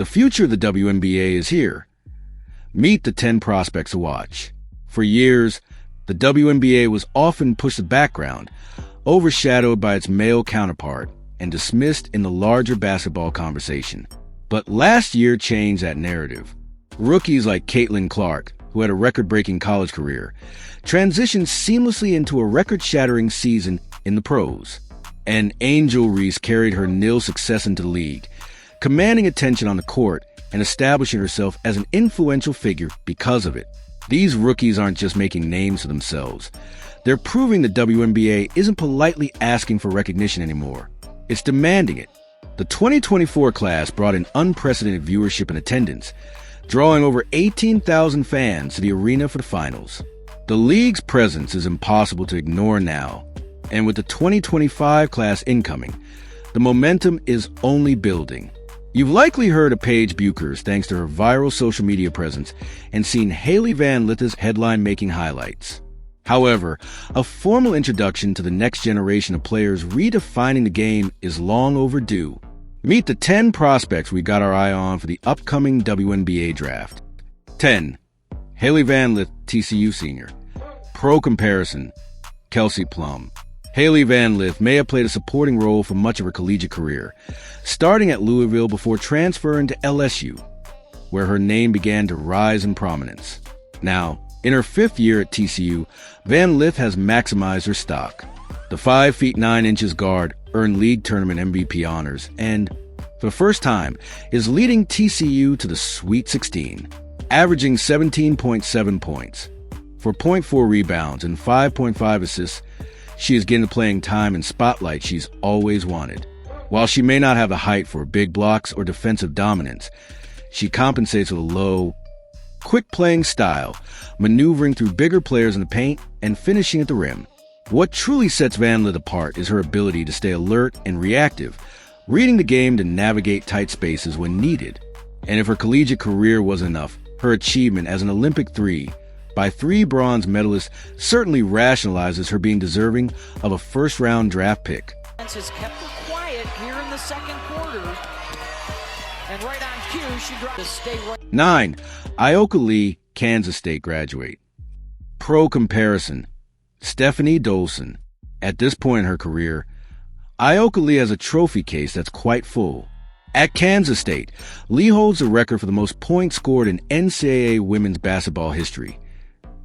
The future of the WNBA is here. Meet the 10 prospects to watch. For years, the WNBA was often pushed to the background, overshadowed by its male counterpart, and dismissed in the larger basketball conversation. But last year changed that narrative. Rookies like Caitlin Clark, who had a record-breaking college career, transitioned seamlessly into a record-shattering season in the pros. And Angel Reese carried her nil success into the league, commanding attention on the court and establishing herself as an influential figure because of it. These rookies aren't just making names for themselves. They're proving the WNBA isn't politely asking for recognition anymore. It's demanding it. The 2024 class brought in unprecedented viewership and attendance, drawing over 18,000 fans to the arena for the finals. The league's presence is impossible to ignore now, and with the 2025 class incoming, the momentum is only building. You've likely heard of Paige Bueckers thanks to her viral social media presence and seen Hailey Van Lith's headline-making highlights. However, a formal introduction to the next generation of players redefining the game is long overdue. Meet the 10 prospects we got our eye on for the upcoming WNBA draft. 10. Hailey Van Lith, TCU senior. Pro comparison, Kelsey Plum. Hailey Van Lith may have played a supporting role for much of her collegiate career, starting at Louisville before transferring to LSU, where her name began to rise in prominence. Now, in her 5th year at TCU, Van Lith has maximized her stock. The 5 feet 9 inches guard earned league tournament MVP honors and, for the first time, is leading TCU to the Sweet 16, averaging 17.7 points. For 0.4 rebounds and 5.5 assists, she is getting the playing time and spotlight she's always wanted. While she may not have the height for big blocks or defensive dominance, she compensates with a low, quick-playing style, maneuvering through bigger players in the paint and finishing at the rim. What truly sets Van Lith apart is her ability to stay alert and reactive, reading the game to navigate tight spaces when needed. And if her collegiate career wasn't enough, her achievement as an Olympic 3 by 3 bronze medalists certainly rationalizes her being deserving of a first-round draft pick. Has kept her quiet here in the second quarter. And right on cue, she dropped to stay right. 9. Ayoka Lee, Kansas State graduate. Pro comparison, Stephanie Dolson. At this point in her career, Ayoka Lee has a trophy case that's quite full. At Kansas State, Lee holds the record for the most points scored in NCAA women's basketball history,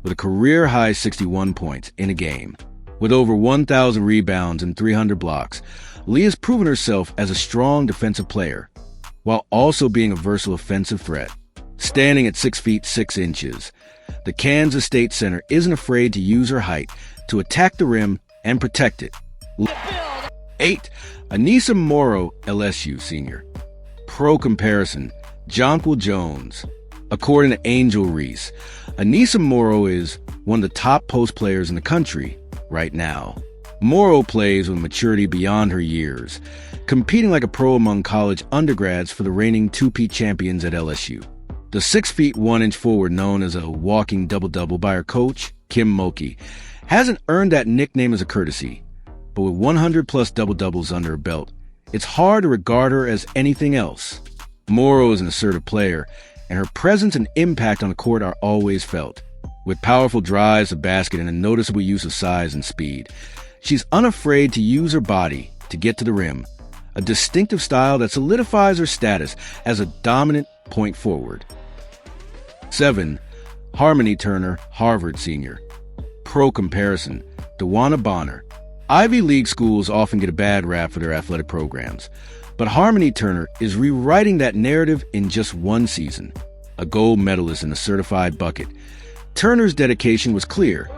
with a career-high 61 points in a game. With over 1,000 rebounds and 300 blocks, Lee has proven herself as a strong defensive player, while also being a versatile offensive threat. Standing at 6 feet 6 inches, the Kansas State center isn't afraid to use her height to attack the rim and protect it. 8. Aneesah Morrow, LSU senior. Pro comparison, Jonquil Jones. According to Angel Reese, Aneesah Morrow is one of the top post players in the country right now. Morrow plays with maturity beyond her years, competing like a pro among college undergrads for the reigning two-peat champions at LSU. The 6 feet 1 inch forward, known as a walking double-double by her coach, Kim Mulkey, hasn't earned that nickname as a courtesy, but with 100-plus double-doubles under her belt, it's hard to regard her as anything else. Morrow is an assertive player, and her presence and impact on the court are always felt. With powerful drives to basket and a noticeable use of size and speed, she's unafraid to use her body to get to the rim, a distinctive style that solidifies her status as a dominant point forward. 7. Harmoni Turner, Harvard senior. Pro comparison, DeWanna Bonner. Ivy League schools often get a bad rap for their athletic programs, but Harmoni Turner is rewriting that narrative in just one season. A gold medalist and a certified bucket, Turner's dedication was clear,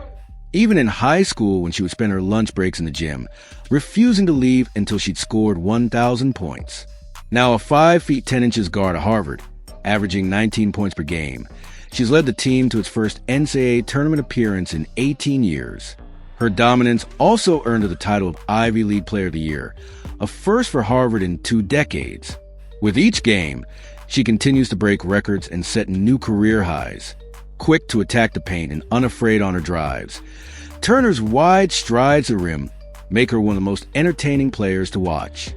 even in high school when she would spend her lunch breaks in the gym, refusing to leave until she'd scored 1,000 points. Now a 5 feet 10 inches guard at Harvard, averaging 19 points per game, she's led the team to its first NCAA tournament appearance in 18 years. Her dominance also earned her the title of Ivy League Player of the Year, a first for Harvard in 2 decades. With each game, she continues to break records and set new career highs. Quick to attack the paint and unafraid on her drives, Turner's wide strides to the rim make her one of the most entertaining players to watch.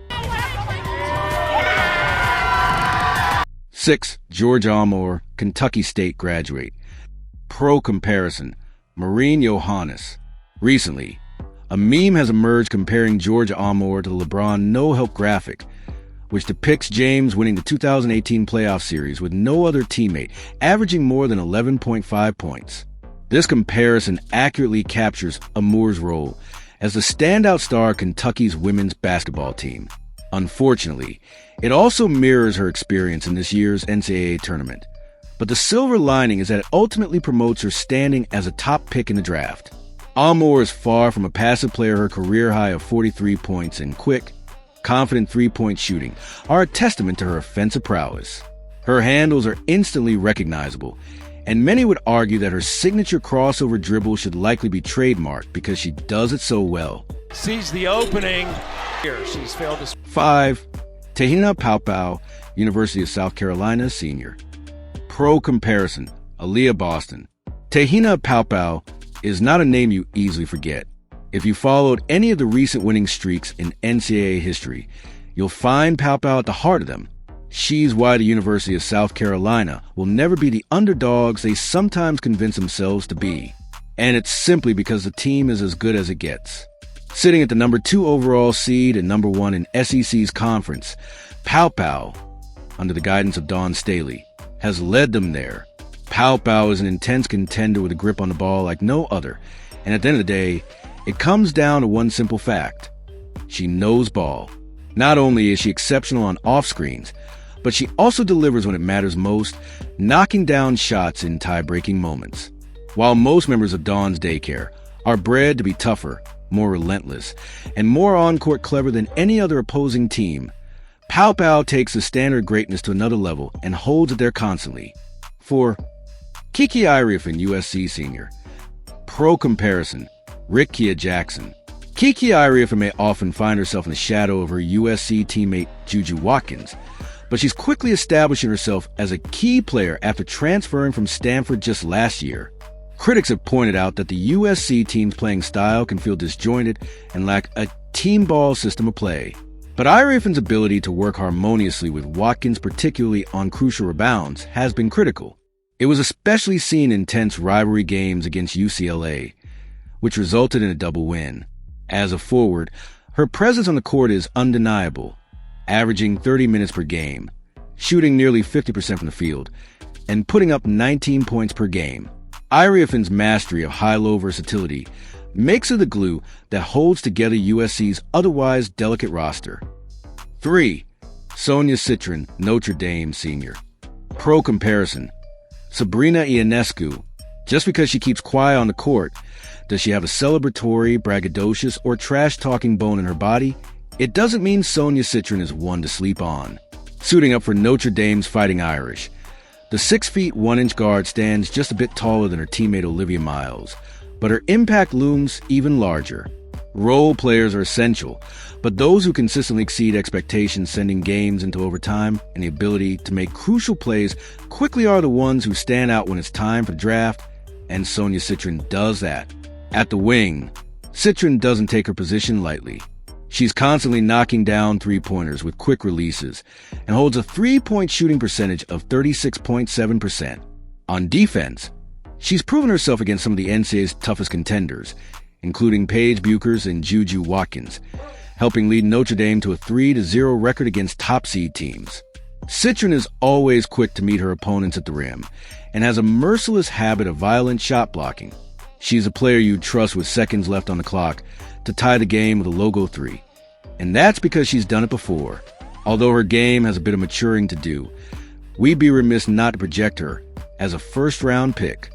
6. Georgia Amoore, Kentucky State graduate. Pro comparison, Maureen Johannes. Recently, a meme has emerged comparing Georgia Amoore to the LeBron no-help graphic, which depicts James winning the 2018 playoff series with no other teammate, averaging more than 11.5 points. This comparison accurately captures Amoore's role as the standout star of Kentucky's women's basketball team. Unfortunately, it also mirrors her experience in this year's NCAA tournament. But the silver lining is that it ultimately promotes her standing as a top pick in the draft. Amoore is far from a passive player. Her career high of 43 points and quick, confident three-point shooting are a testament to her offensive prowess. Her handles are instantly recognizable, and many would argue that her signature crossover dribble should likely be trademarked because she does it so well. Sees the opening. Here, she's failed to... 5. Te-Hina Paopao, University of South Carolina, senior. Pro comparison, Aaliyah Boston. Te-Hina Paopao is not a name you easily forget. If you followed any of the recent winning streaks in NCAA history, you'll find Paopao at the heart of them. She's why the University of South Carolina will never be the underdogs they sometimes convince themselves to be. And it's simply because the team is as good as it gets. Sitting at the number 2 overall seed and number 1 in SEC's conference, Paopao, under the guidance of Dawn Staley, has led them there. Paopao is an intense contender with a grip on the ball like no other, and at the end of the day, it comes down to one simple fact. She knows ball. Not only is she exceptional on off-screens, but she also delivers when it matters most, knocking down shots in tie-breaking moments. While most members of Dawn's daycare are bred to be tougher, more relentless, and more on-court clever than any other opposing team, Paopao takes the standard greatness to another level and holds it there constantly. 4. Kiki Iriafen, USC senior. Pro comparison, Rikia Jackson. Kiki Iriafen may often find herself in the shadow of her USC teammate Juju Watkins, but she's quickly establishing herself as a key player after transferring from Stanford just last year. Critics have pointed out that the USC team's playing style can feel disjointed and lack a team ball system of play. But Iriafen's ability to work harmoniously with Watkins, particularly on crucial rebounds, has been critical. It was especially seen in intense rivalry games against UCLA, which resulted in a double win. As a forward, her presence on the court is undeniable, averaging 30 minutes per game, shooting nearly 50% from the field, and putting up 19 points per game. Iriafen's mastery of high-low versatility makes her the glue that holds together USC's otherwise delicate roster. 3. Sonia Citron, Notre Dame senior. Pro comparison, Sabrina Ionescu. Just because she keeps quiet on the court, does she have a celebratory, braggadocious, or trash-talking bone in her body? It doesn't mean Sonia Citron is one to sleep on. Suiting up for Notre Dame's Fighting Irish, the 6' 1" guard stands just a bit taller than her teammate Olivia Miles, but her impact looms even larger. Role players are essential, but those who consistently exceed expectations, sending games into overtime, and the ability to make crucial plays quickly are the ones who stand out when it's time for the draft, and Sonia Citron does that. At the wing, Citron doesn't take her position lightly. She's constantly knocking down three-pointers with quick releases and holds a three-point shooting percentage of 36.7%. On defense, she's proven herself against some of the NCAA's toughest contenders, including Paige Bueckers and Juju Watkins, helping lead Notre Dame to a 3-0 record against top-seed teams. Citron is always quick to meet her opponents at the rim and has a merciless habit of violent shot blocking. She's a player you'd trust with seconds left on the clock to tie the game with a logo 3. And that's because she's done it before. Although her game has a bit of maturing to do, we'd be remiss not to project her as a first-round pick.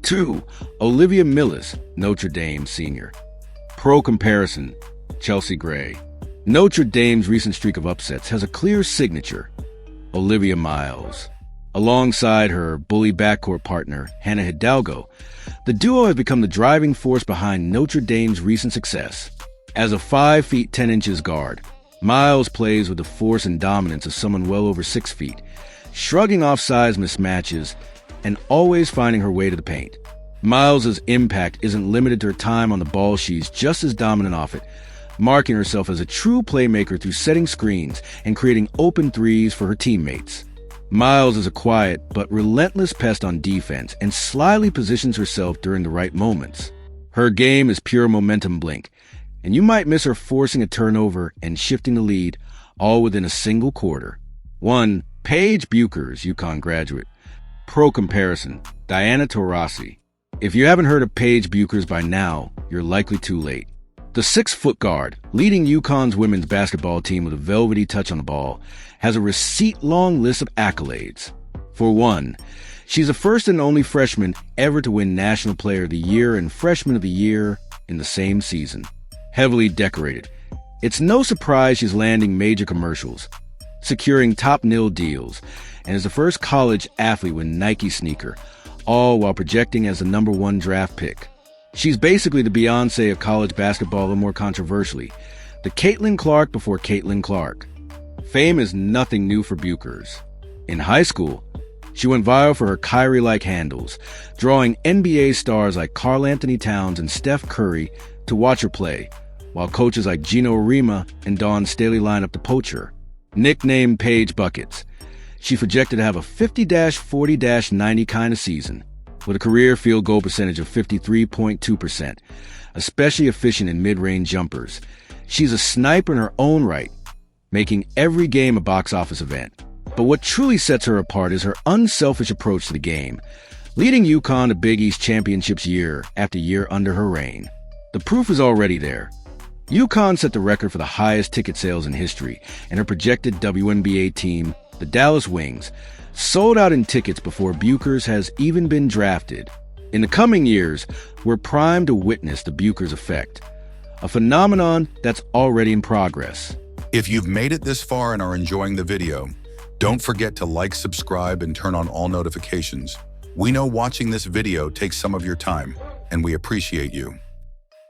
2. Olivia Millis, Notre Dame senior. Pro comparison, Chelsea Gray. Notre Dame's recent streak of upsets has a clear signature, Olivia Miles. Alongside her bully backcourt partner, Hannah Hidalgo, the duo have become the driving force behind Notre Dame's recent success. As a 5 feet 10 inches guard, Miles plays with the force and dominance of someone well over 6 feet, shrugging off size mismatches and always finding her way to the paint. Miles' impact isn't limited to her time on the ball. She's just as dominant off it, marking herself as a true playmaker through setting screens and creating open threes for her teammates. Miles is a quiet but relentless pest on defense and slyly positions herself during the right moments. Her game is pure momentum blink, and you might miss her forcing a turnover and shifting the lead, all within a single quarter. 1. Paige Bueckers, UConn graduate. Pro comparison, Diana Taurasi. If you haven't heard of Paige Bueckers by now, you're likely too late. The 6-foot guard, leading UConn's women's basketball team with a velvety touch on the ball, has a receipt-long list of accolades. For one, she's the first and only freshman ever to win National Player of the Year and Freshman of the Year in the same season. Heavily decorated, it's no surprise she's landing major commercials, securing top nil deals, and is the first college athlete with Nike sneaker, all while projecting as the #1 draft pick. She's basically the Beyoncé of college basketball, or more controversially, the Caitlin Clark before Caitlin Clark. Fame is nothing new for Bueckers. In high school, she went viral for her Kyrie-like handles, drawing NBA stars like Karl Anthony Towns and Steph Curry to watch her play, while coaches like Gino Rima and Dawn Staley line up to poach her. Nicknamed Paige Buckets, she's projected to have a 50-40-90 kind of season, with a career field goal percentage of 53.2%, especially efficient in mid-range jumpers. She's a sniper in her own right, making every game a box office event. But what truly sets her apart is her unselfish approach to the game, leading UConn to Big East championships year after year under her reign. The proof is already there. UConn set the record for the highest ticket sales in history, and her projected WNBA team, the Dallas Wings, sold out in tickets before Bueckers has even been drafted. In the coming years, we're primed to witness the Bueckers effect, a phenomenon that's already in progress. If you've made it this far and are enjoying the video, don't forget to like, subscribe, and turn on all notifications. We know watching this video takes some of your time, and we appreciate you.